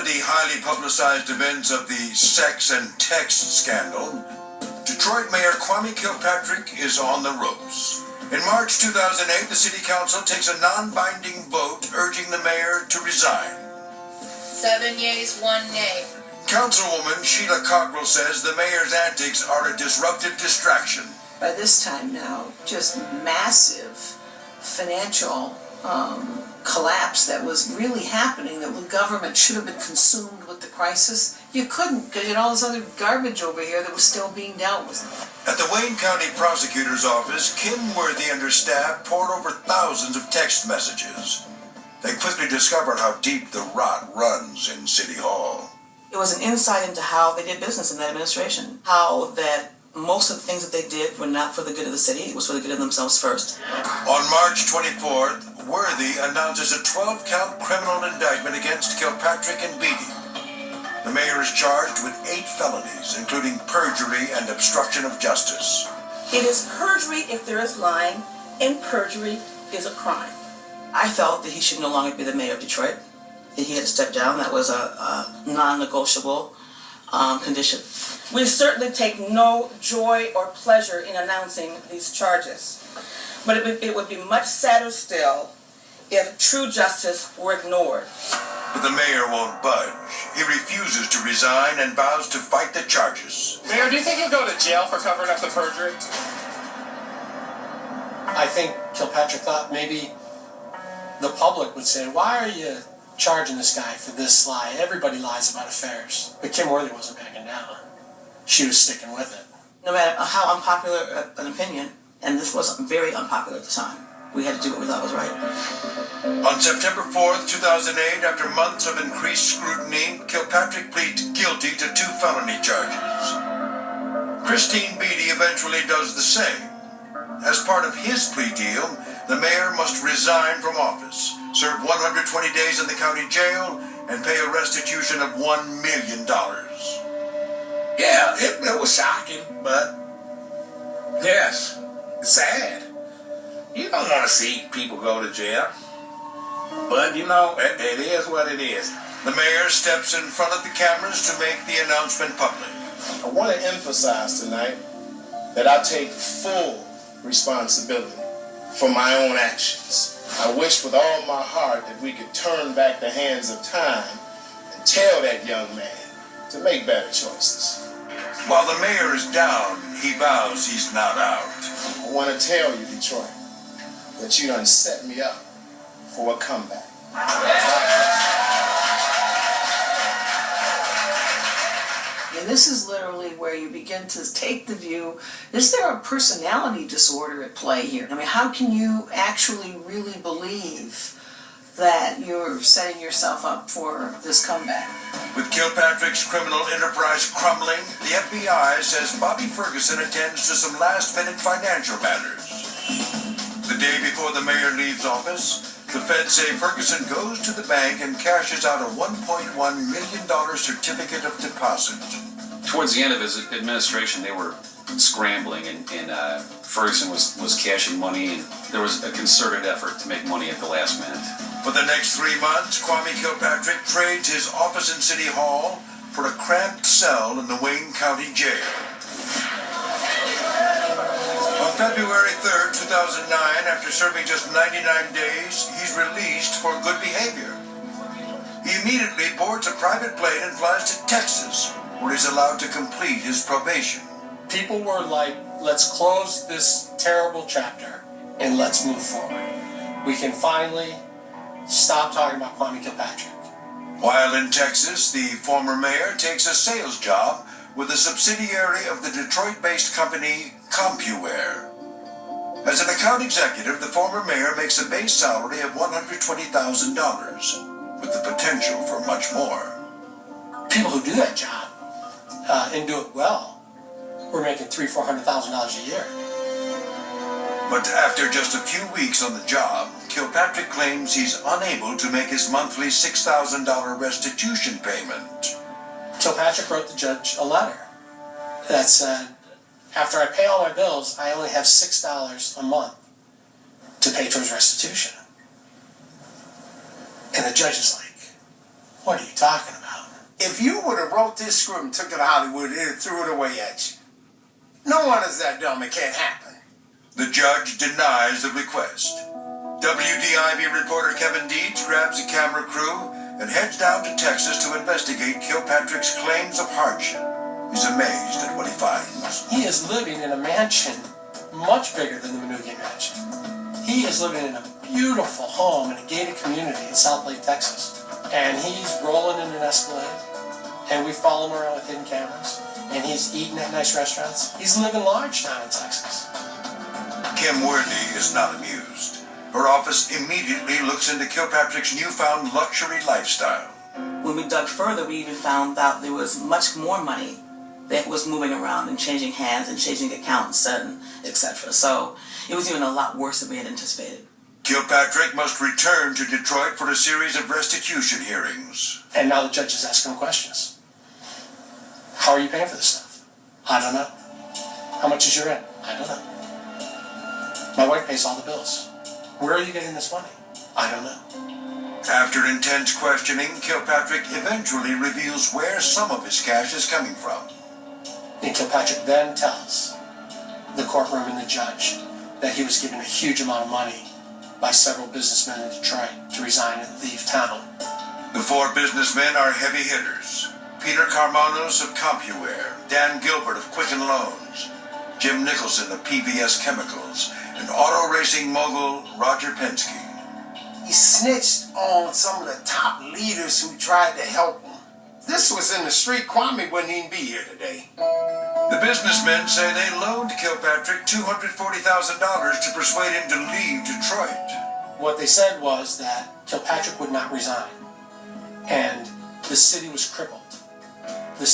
the highly publicized events of the sex and text scandal, Detroit Mayor Kramer Kilpatrick is on the ropes. In March 2008, the City Council takes a non-binding vote urging the mayor to resign. 7 yeas, 1 nay. Councilwoman Sheila Cockrell says the mayor's antics are a disruptive distraction. By this time now, just massive financial collapse that was really happening, that the government should have been consumed with the crisis. You couldn't, because you had all this other garbage over here that was still being dealt with. At the Wayne County Prosecutor's Office, Kim Worthy and her staff poured over thousands of text messages. They quickly discovered how deep the rot runs in City Hall. It was an insight into how they did business in that administration, how that most of the things that they did were not for the good of the city, it was for the good of themselves first. On March 24th, Worthy announces a 12-count criminal indictment against Kilpatrick and Beatty. The mayor is charged with 8 felonies, including perjury and obstruction of justice. It is perjury if there is lying, and perjury is a crime. I felt that he should no longer be the mayor of Detroit, that he had to step down. That was a non-negotiable condition. We certainly take no joy or pleasure in announcing these charges, but it would be much sadder still if true justice were ignored. But the mayor won't budge. He refuses to resign and vows to fight the charges. Mayor, do you think he'll go to jail for covering up the perjury? I think Kilpatrick thought maybe the public would say, why are you charging this guy for this lie? Everybody lies about affairs. But Kim Worthy wasn't backing down. She was sticking with it. No matter how unpopular an opinion, and this wasn't very unpopular at the time, we had to do what we thought was right. On September 4th, 2008, after months of increased scrutiny, Kilpatrick pleads guilty to 2 felony charges. Christine Beatty eventually does the same. As part of his plea deal, the mayor must resign from office, serve 120 days in the county jail, and pay a restitution of $1 million. Yeah, it was shocking, but yes, it's sad. You don't want to see people go to jail, but you know, it is what it is. The mayor steps in front of the cameras to make the announcement public. I want to emphasize tonight that I take full responsibility for my own actions. I wish with all my heart that we could turn back the hands of time and tell that young man to make better choices. While the mayor is down, he vows he's not out. I want to tell you, Detroit, that you done set me up for a comeback. And this is literally where you begin to take the view, is there a personality disorder at play here? I mean, how can you actually really believe that you're setting yourself up for this comeback? With Kilpatrick's criminal enterprise crumbling, the FBI says Bobby Ferguson attends to some last-minute financial matters. The day before the mayor leaves office, the feds say Ferguson goes to the bank and cashes out a $1.1 million certificate of deposit. Towards the end of his administration, they were scrambling, and Ferguson was cashing money, and there was a concerted effort to make money at the last minute. For the next 3 months, Kramer Kilpatrick trades his office in City Hall for a cramped cell in the Wayne County Jail. On February 3rd, 2009, after serving just 99 days, he's released for good behavior. He immediately boards a private plane and flies to Texas, where he's allowed to complete his probation. People were like, let's close this terrible chapter and let's move forward. We can finally stop talking about Kramer Kilpatrick. While in Texas, the former mayor takes a sales job with a subsidiary of the Detroit-based company CompuWare. As an account executive, the former mayor makes a base salary of $120,000, with the potential for much more. People who do that job and do it well, we're making $300,000 to $400,000 a year. But after just a few weeks on the job, Kilpatrick claims he's unable to make his monthly $6,000 restitution payment. Kilpatrick wrote the judge a letter that said, after I pay all my bills, I only have $6 a month to pay towards restitution. And the judge is like, What are you talking about? If you would have wrote this script and took it to Hollywood, they'd have threw it away at you. No one is that dumb. It can't happen. The judge denies the request. WDIV reporter Kevin Deeds grabs a camera crew and heads down to Texas to investigate Kilpatrick's claims of hardship. He's amazed at what he finds. He is living in a mansion much bigger than the Manoogian Mansion. He is living in a beautiful home in a gated community in South Lake, Texas. And he's rolling in an Escalade, and we follow him around with hidden cameras, and he's eating at nice restaurants. He's living large down in Texas. Kim Worthy is not amused. Her office immediately looks into Kilpatrick's newfound luxury lifestyle. When we dug further, we even found out there was much more money that was moving around and changing hands and changing accounts and etc. So it was even a lot worse than we had anticipated. Kilpatrick must return to Detroit for a series of restitution hearings. And now the judge is asking him questions. How are you paying for this stuff? I don't know. How much is your rent? I don't know. My wife pays all the bills. Where are you getting this money? I don't know. After intense questioning, Kilpatrick eventually reveals where some of his cash is coming from. And Kilpatrick then tells the courtroom and the judge that he was given a huge amount of money by several businessmen in Detroit to resign and leave town. The four businessmen are heavy hitters. Peter Carmanos of CompuWare, Dan Gilbert of Quicken Loans, Jim Nicholson of PVS Chemicals, and auto racing mogul Roger Penske. He snitched on some of the top leaders who tried to help him. This was in the street. Kwame wouldn't even be here today. The businessmen say they loaned Kilpatrick $240,000 to persuade him to leave Detroit. What they said was that Kilpatrick would not resign, and the city was crippled.